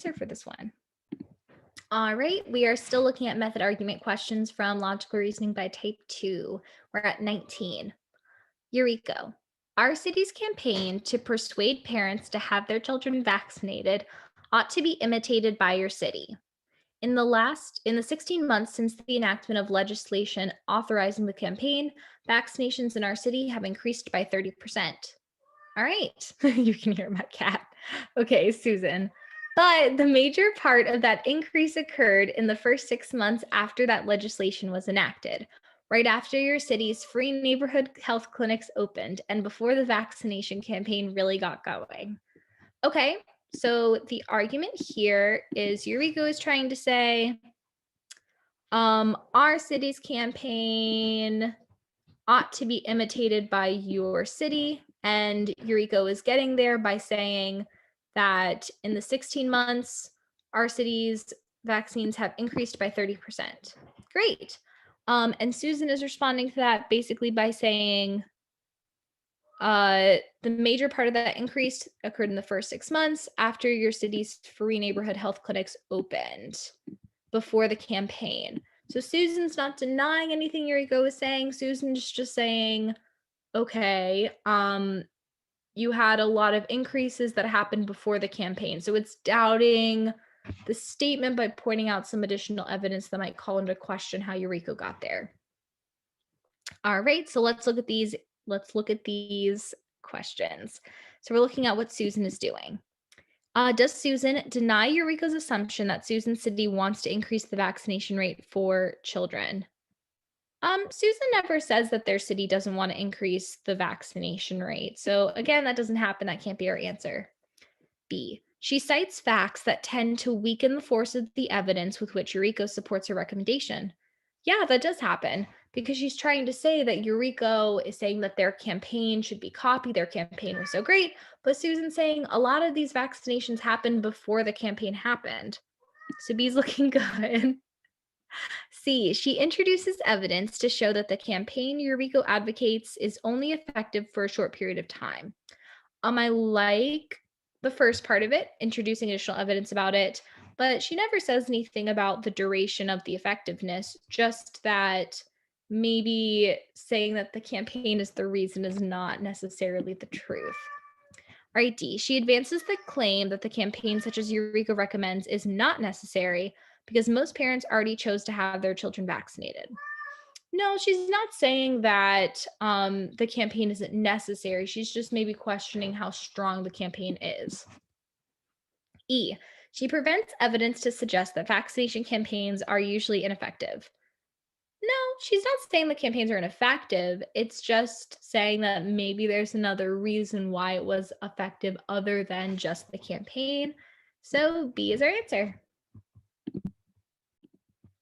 answer for this one. All right, we are still looking at method argument questions from logical reasoning by type 2. We're at 19. Eureka. Our city's campaign to persuade parents to have their children vaccinated ought to be imitated by your city. In the 16 months since the enactment of legislation authorizing the campaign, vaccinations in our city have increased by 30%. All right, you can hear my cat. Okay, Susan. But the major part of that increase occurred in the first 6 months after that legislation was enacted, right after your city's free neighborhood health clinics opened and before the vaccination campaign really got going. Okay, so the argument here is Eureka is trying to say, our city's campaign ought to be imitated by your city. And Eureka is getting there by saying that in the 16 months, our city's vaccines have increased by 30%. Great. And Susan is responding to that basically by saying the major part of that increase occurred in the first 6 months after your city's free neighborhood health clinics opened before the campaign. So Susan's not denying anything Eureka was saying. Susan's just saying, okay, you had a lot of increases that happened before the campaign. So it's doubting the statement by pointing out some additional evidence that might call into question how Eureka got there. All right, so let's look at these. Let's look at these questions. So we're looking at what Susan is doing. Does Susan deny Eureka's assumption that Susan City wants to increase the vaccination rate for children? Susan never says that their city doesn't want to increase the vaccination rate. So again, that doesn't happen. That can't be our answer. B. She cites facts that tend to weaken the force of the evidence with which Eureka supports her recommendation. Yeah, that does happen because she's trying to say that Eureka is saying that their campaign should be copied. Their campaign was so great. But Susan's saying a lot of these vaccinations happened before the campaign happened. So B's looking good. C. She introduces evidence to show that the campaign Eureka advocates is only effective for a short period of time. I like the first part of it, introducing additional evidence about it, but she never says anything about the duration of the effectiveness, just that maybe saying that the campaign is the reason is not necessarily the truth. All right, D. She advances the claim that the campaign, such as Eureka recommends, is not necessary because most parents already chose to have their children vaccinated. No, she's not saying that the campaign isn't necessary. She's just maybe questioning how strong the campaign is. E. She prevents evidence to suggest that vaccination campaigns are usually ineffective. No, she's not saying the campaigns are ineffective. It's just saying that maybe there's another reason why it was effective other than just the campaign. So B is our answer.